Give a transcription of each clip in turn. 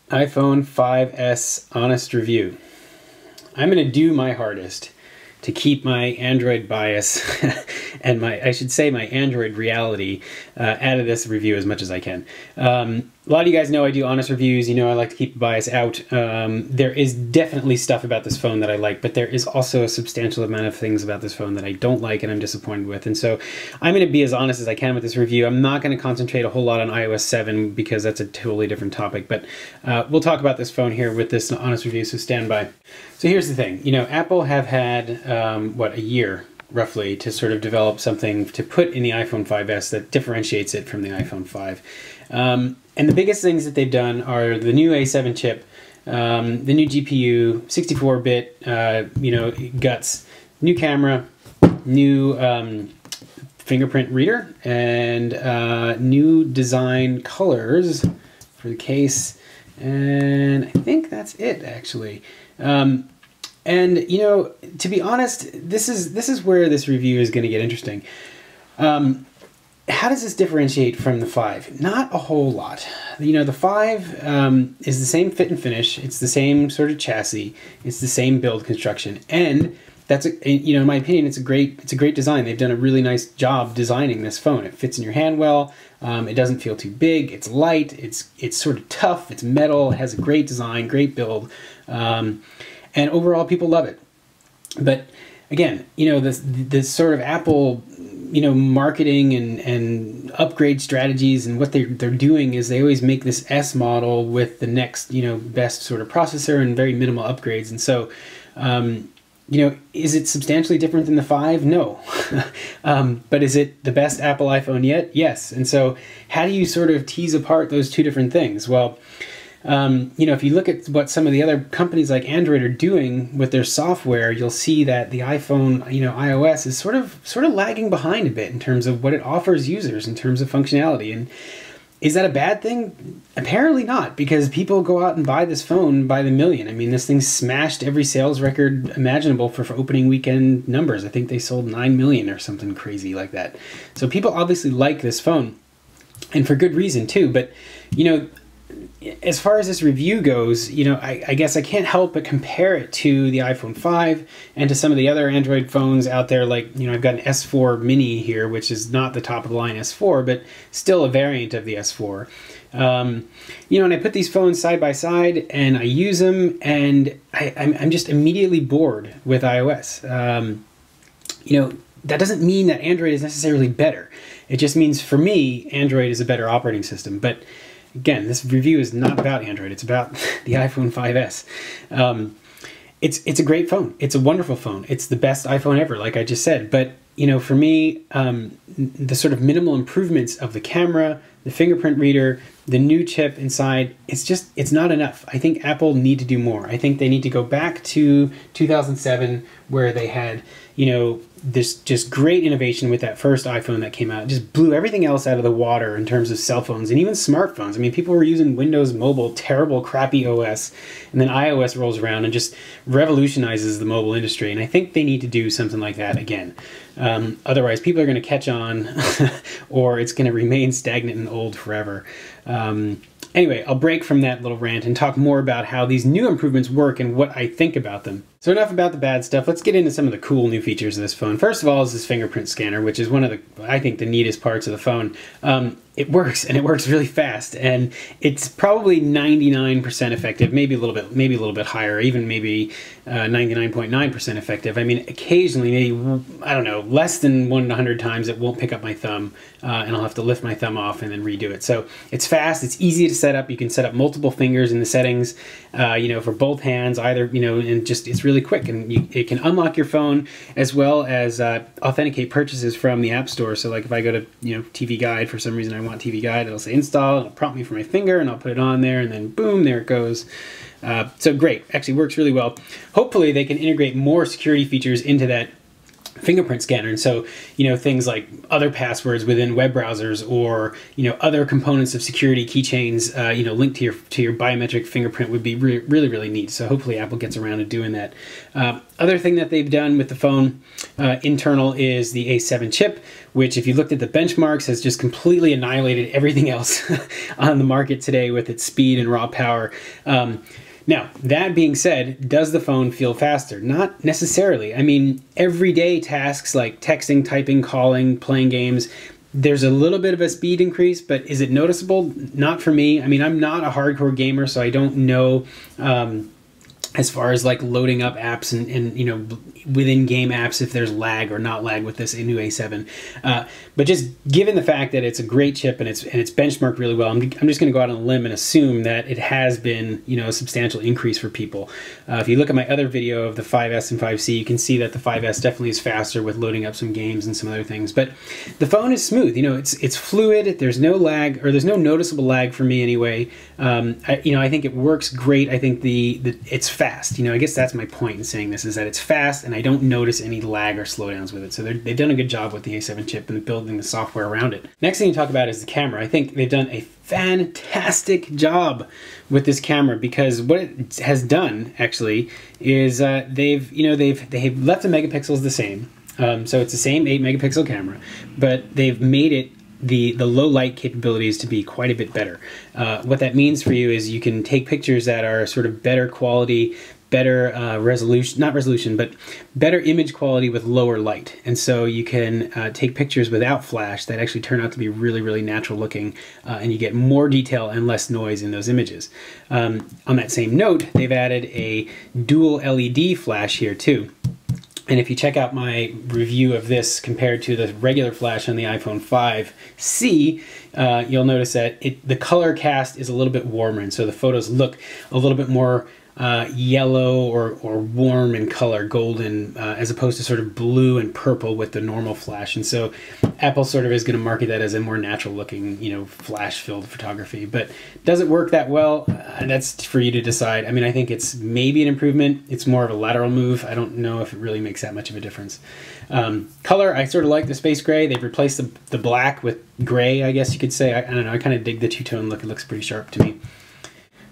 iPhone 5S honest review. I'm going to do my hardest to keep my Android bias and I should say my Android reality out of this review as much as I can. A lot of you guys know I do honest reviews. You know I like to keep the bias out. There is definitely stuff about this phone that I like, but there is also a substantial amount of things about this phone that I don't like and I'm disappointed with. And so I'm going to be as honest as I can with this review. I'm not going to concentrate a whole lot on iOS 7 because that's a totally different topic, but we'll talk about this phone here with this honest review, so stand by. So here's the thing, you know, Apple have had, what, a year roughly to sort of develop something to put in the iPhone 5S that differentiates it from the iPhone 5. And the biggest things that they've done are the new A7 chip, the new GPU, 64-bit, you know, guts, new camera, new fingerprint reader, and new design colors for the case. And I think that's it, actually. And you know, to be honest, this is where this review is going to get interesting. How does this differentiate from the 5? Not a whole lot. You know, the 5 is the same fit and finish. It's the same sort of chassis. It's the same build construction, and that's you know, in my opinion, it's a great design. They've done a really nice job designing this phone. It fits in your hand well. It doesn't feel too big. It's light. It's sort of tough. It's metal. It has a great design, great build, and overall, people love it. But again, you know, this sort of Apple, you know, marketing and upgrade strategies, and what they're doing is they always make this S model with the next, you know, best sort of processor and very minimal upgrades. And so, you know, is it substantially different than the 5? No. But is it the best Apple iPhone yet? Yes. And so how do you sort of tease apart those two different things? Well, you know, if you look at what some of the other companies like Android are doing with their software, you'll see that the iPhone, you know, iOS is sort of lagging behind a bit in terms of what it offers users in terms of functionality. And is that a bad thing? Apparently not, because people go out and buy this phone by the million. I mean, this thing smashed every sales record imaginable for opening weekend numbers. I think they sold 9 million or something crazy like that. So people obviously like this phone, and for good reason too. But, you know, as far as this review goes, you know, I guess I can't help but compare it to the iPhone 5 and to some of the other Android phones out there. Like, you know, I've got an S4 mini here, which is not the top of the line S4, but still a variant of the S4. You know, and I put these phones side by side and I use them, and I'm just immediately bored with iOS. You know, that doesn't mean that Android is necessarily better. It just means, for me, Android is a better operating system. But again, this review is not about Android. It's about the iPhone 5S. It's a great phone. It's a wonderful phone. It's the best iPhone ever, like I just said. But, you know, for me, the sort of minimal improvements of the camera, the fingerprint reader, the new chip inside, it's not enough. I think Apple need to do more. I think they need to go back to 2007, where they had, you know, this just great innovation with that first iPhone that came out. It just blew everything else out of the water in terms of cell phones and even smartphones. I mean, people were using Windows Mobile, terrible, crappy OS, and then iOS rolls around and just revolutionizes the mobile industry. And I think they need to do something like that again. Otherwise, people are going to catch on, or it's going to remain stagnant and old forever. Anyway, I'll break from that little rant and talk more about how these new improvements work and what I think about them. So enough about the bad stuff. Let's get into some of the cool new features of this phone. First of all is this fingerprint scanner, which is one of the, I think, the neatest parts of the phone. It works, and it works really fast, and it's probably 99% effective, maybe a little bit higher, even maybe 99.9% effective. I mean, occasionally, maybe, I don't know, less than 1 in 100 times, it won't pick up my thumb, and I'll have to lift my thumb off and then redo it. So it's fast, it's easy to set up. You can set up multiple fingers in the settings, you know, for both hands, either, you know, and just, it's really quick, and it can unlock your phone as well as authenticate purchases from the App Store. So like if I go to, you know, TV Guide, for some reason I want TV Guide, it'll say install, it'll prompt me for my finger, and I'll put it on there, and then boom, there it goes. So great, actually works really well. Hopefully they can integrate more security features into that fingerprint scanner. And so, things like other passwords within web browsers, or, other components of security keychains, linked to your biometric fingerprint would be really, really neat. So hopefully Apple gets around to doing that. Other thing that they've done with the phone internal is the A7 chip, which, if you looked at the benchmarks, has just completely annihilated everything else on the market today with its speed and raw power. Now, that being said, does the phone feel faster? Not necessarily. I mean, everyday tasks like texting, typing, calling, playing games, there's a little bit of a speed increase, but is it noticeable? Not for me. I mean, I'm not a hardcore gamer, so I don't know as far as like loading up apps and within game apps, if there's lag or not lag with this new A7. But just given the fact that it's a great chip and it's benchmarked really well, I'm just going to go out on a limb and assume that it has been a substantial increase for people. If you look at my other video of the 5S and 5C, you can see that the 5S definitely is faster with loading up some games and some other things. But the phone is smooth. It's fluid. There's no lag, or there's no noticeable lag for me anyway. I think it works great. I think it's fast. I guess that's my point in saying this, is that it's fast and I don't notice any lag or slowdowns with it. So they've done a good job with the A7 chip and building the software around it. Next thing to talk about is the camera. I think they've done a fantastic job with this camera, because what it has done actually is they've left the megapixels the same. So it's the same 8 megapixel camera, but they've made it the low light capabilities to be quite a bit better. What that means for you is you can take pictures that are sort of better quality, better but better image quality with lower light. And so you can take pictures without flash that actually turn out to be really, really natural looking, and you get more detail and less noise in those images. On that same note, they've added a dual LED flash here too. And if you check out my review of this compared to the regular flash on the iPhone 5C, you'll notice that the color cast is a little bit warmer, and so the photos look a little bit more yellow or warm in color, golden, as opposed to sort of blue and purple with the normal flash. And so Apple sort of is going to market that as a more natural looking, flash-filled photography. But does it work that well? That's for you to decide. I mean, I think it's maybe an improvement. It's more of a lateral move. I don't know if it really makes that much of a difference. Color, I sort of like the space gray. They've replaced the black with gray, I guess you could say. I don't know. I kind of dig the two-tone look. It looks pretty sharp to me.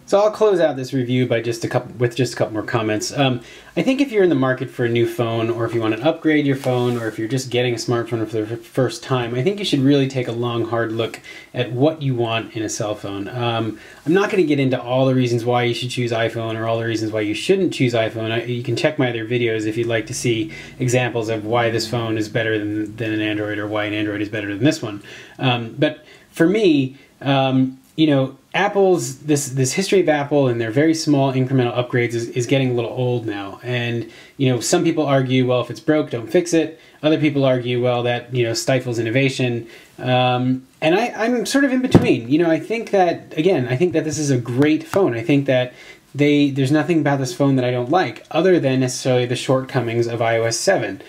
So I'll close out this review by just a couple more comments. I think if you're in the market for a new phone, or if you want to upgrade your phone, or if you're just getting a smartphone for the first time, I think you should really take a long, hard look at what you want in a cell phone. I'm not going to get into all the reasons why you should choose iPhone, or all the reasons why you shouldn't choose iPhone. You can check my other videos if you'd like to see examples of why this phone is better than an Android, or why an Android is better than this one. But for me, Apple's this history of Apple and their very small incremental upgrades is getting a little old now. And some people argue, well, if it's broke, don't fix it. Other people argue, well, that stifles innovation. And I'm sort of in between. I think that this is a great phone. I think that there's nothing about this phone that I don't like, other than necessarily the shortcomings of iOS 7.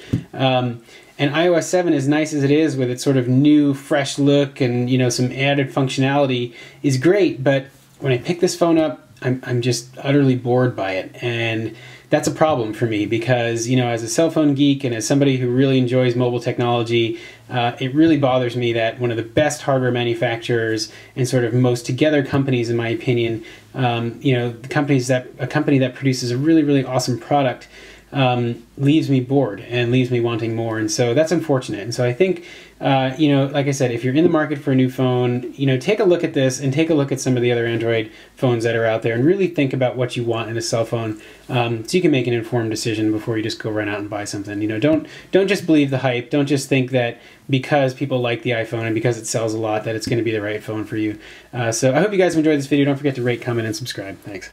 And iOS 7, as nice as it is with its sort of new, fresh look and some added functionality, is great. But when I pick this phone up, I'm just utterly bored by it, and that's a problem for me, because as a cell phone geek and as somebody who really enjoys mobile technology, it really bothers me that one of the best hardware manufacturers and sort of most together companies, in my opinion, a company that produces a really, really awesome product, leaves me bored and leaves me wanting more. And so that's unfortunate. And so I think, like I said, if you're in the market for a new phone, take a look at this and take a look at some of the other Android phones that are out there, and really think about what you want in a cell phone, so you can make an informed decision before you just go run out and buy something. Don't just believe the hype. Don't just think that because people like the iPhone and because it sells a lot that it's going to be the right phone for you. So I hope you guys enjoyed this video. Don't forget to rate, comment, and subscribe. Thanks.